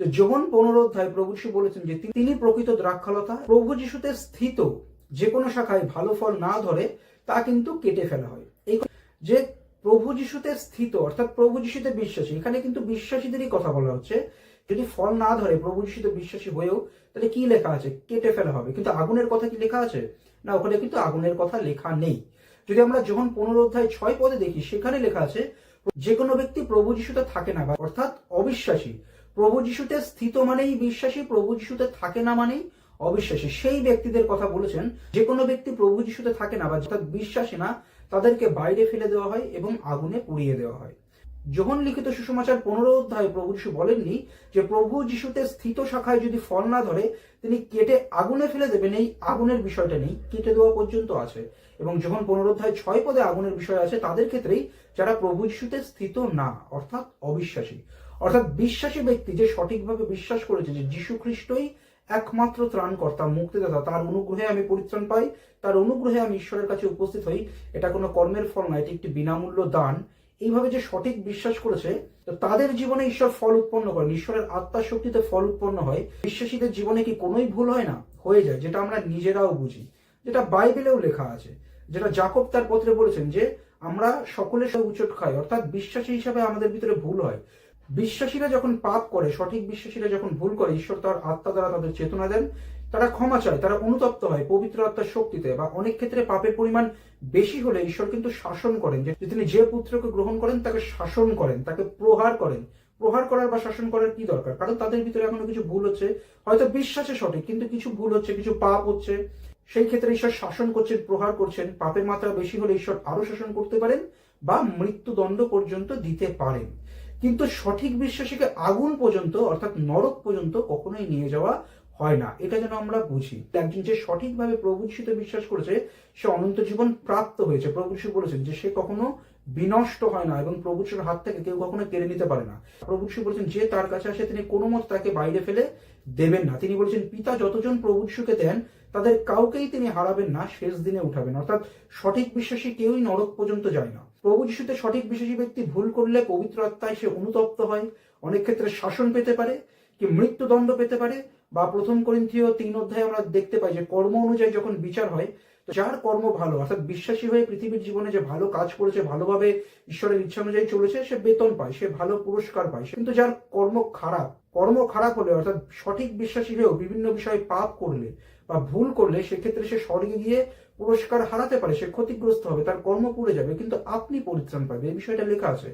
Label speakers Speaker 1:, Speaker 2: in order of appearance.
Speaker 1: তো যোহন 15 অধ্যায় প্রভু যিশু বলেছেন যে তিনি প্রকৃত দ্রাক্ষালতা, প্রভু যিশুতে স্থিত যে কোনো শাখায় ভালো ফল না ধরে তা কিন্তু কেটে ফেলা হয়। এই যে প্রভু যিশুতে স্থিত অর্থাৎ প্রভু যিশুতে বিশ্বাসী, এখানে কিন্তু বিশ্বাসীদেরই কথা বলা হচ্ছে। যদি ফল না ধরে প্রভু যিশুতে বিশ্বাসী হয়েও, তাহলে কি লেখা আছে? কেটে ফেলা হবে। কিন্তু আগুনের কথা কি লেখা আছে? না, ওখানে কিন্তু আগুনের কথা লেখা নেই। যদি আমরা যোহন 15 অধ্যায় 6 পদে দেখি, সেখানে লেখা আছে যে কোনো ব্যক্তি প্রভু যিশুতে থাকে না অর্থাৎ অবিশ্বাসী, প্রভু যিশুতে স্থিত মানেই বিশ্বাসী, প্রভু যিশুতে থাকে না মানেই অবিশ্বাসী, সেই ব্যক্তিদের কথা বলেছেন। যে কোনো ব্যক্তি প্রভু যিশুতে থাকে না বা অর্থাৎ বিশ্বাসী না, তাদেরকে বাইরে ফেলে দেওয়া হয় এবং আগুনে পুড়িয়ে দেওয়া হয়। যোহন লিখিত সুসমাচার 15 অধ্যায়ে প্রভু যিশু বলেননি যে প্রভু যিশুতে স্থিত শাখায় যদি ফল না ধরে তিনি কেটে আগুনে ফেলে দেবেন। এই আগুনের বিষয়টা নেই, কেটে দেওয়া পর্যন্ত আছে। এবং যোহন 15 অধ্যায় 6 পদে আগুনের বিষয় আছে তাদের ক্ষেত্রেই, যারা প্রভু যিশুতে স্থিত না অর্থাৎ অবিশ্বাসী। অর্থাৎ বিশ্বাসী ব্যক্তি যে সঠিকভাবে বিশ্বাস করেছে যে যীশু খ্রিস্টই একমাত্র ত্রাণকর্তা, মুক্তিদাতা, তার অনুগ্রহে আমি পরিত্রাণ পাই, তার অনুগ্রহে আমি ঈশ্বরের কাছে উপস্থিত হই, এটা কোনো কর্মের ফল না, এটি একটি বিনামূল্য দান, এইভাবে যে সঠিক বিশ্বাস করেছে, তাদের জীবনে ঈশ্বর ফল উৎপন্ন করেন, ঈশ্বরের আত্মার শক্তিতে ফল উৎপন্ন হয়। বিশ্বাসীদের জীবনে কি কোনোই ভুল হয় না? হয়ে যায়, যেটা আমরা নিজেরাও বুঝি, যেটা বাইবেলেও লেখা আছে, যেটা যাকব তার পত্রে বলেছেন যে আমরা সকলে সব উচট খাই, অর্থাৎ বিশ্বাসী হিসাবে আমাদের ভিতরে ভুল হয়। বিশ্বাসীরা যখন পাপ করে, সঠিক বিশ্বাসীরা যখন ভুল করে, ঈশ্বর তার আত্মা দ্বারা তাদের চেতনা দেন, তারা ক্ষমা চায়, তারা অনুতপ্ত হয় পবিত্র আত্মার শক্তিতে। বা অনেক ক্ষেত্রে পাপের পরিমাণ বেশি হলে ঈশ্বর কিন্তু শাসন করেন, যে তিনি যে পুত্রকে গ্রহণ করেন তাকে শাসন করেন, তাকে প্রহার করেন। প্রহার করার বা শাসন করার কি দরকার? কারণ তাদের ভিতরে এখনো কিছু ভুল হচ্ছে, হয়তো বিশ্বাসে সঠিক কিন্তু কিছু ভুল হচ্ছে, কিছু পাপ হচ্ছে। সেই ক্ষেত্রে ঈশ্বর শাসন করছেন, প্রহার করছেন। পাপের মাত্রা বেশি হলে ঈশ্বর আরো শাসন করতে পারেন বা মৃত্যুদণ্ড পর্যন্ত দিতে পারেন। কিন্তু সঠিক বিশ্বাসীকে আগুন পর্যন্ত অর্থাৎ নরক পর্যন্ত কখনোই নিয়ে যাওয়া হয় না, এটা যেন আমরা বুঝি। একজন যে সঠিকভাবে প্রভু যিশুতে বিশ্বাস করেছে সে অনন্ত জীবন প্রাপ্ত হয়েছে। প্রভু যিশু বলেছেন যে সে কখনো বিনষ্ট হয় না এবং প্রভু যিশুর হাত থেকে কেউ কখনো কেড়ে নিতে পারে না। প্রভু যিশু বলেছেন যে তার কাছে আসে তিনি কোনো মত তাকে বাইরে ফেলে দেবেন না। তিনি বলেছেন পিতা যতজন প্রভু যিশুকে দেন তাদের কাউকেই তিনি হারাবেন না, শেষ দিনে উঠাবেন। অর্থাৎ সঠিক বিশ্বাসী কেউই নরক পর্যন্ত যায় না। প্রভু যিশুতে সঠিক বিশ্বাসী ব্যক্তি ভুল করলে পবিত্র আত্মায় সে অনুতপ্ত হয়, অনেক ক্ষেত্রে শাসন পেতে পারে, কি মৃত্যুদণ্ড পেতে পারে। বা 1 করিন্থীয় 3 অধ্যায়ে আমরা দেখতে পাই যে কর্ম অনুযায়ী যখন বিচার হয়, তো যার কর্ম ভালো অর্থাৎ বিশ্বাসী হয়ে পৃথিবীর জীবনে যে ভালো কাজ করেছে, ভালোভাবে ঈশ্বরের ইচ্ছা অনুযায়ী চলেছে, সে বেতন পায়, সে ভালো পুরস্কার পায়। কিন্তু যার কর্ম খারাপ হলে অর্থাৎ সঠিক বিশ্বাসী হয়েও বিভিন্ন বিষয়ে পাপ করলে বা ভুল করলে, সেক্ষেত্রে সে স্বর্গে গিয়ে পুরস্কার হারাতে পারে, সে ক্ষতিগ্রস্ত হবে, তার কর্ম পুড়ে যাবে, কিন্তু আপনি পরিত্রাণ পাবে। এই বিষয়টা লেখা আছে।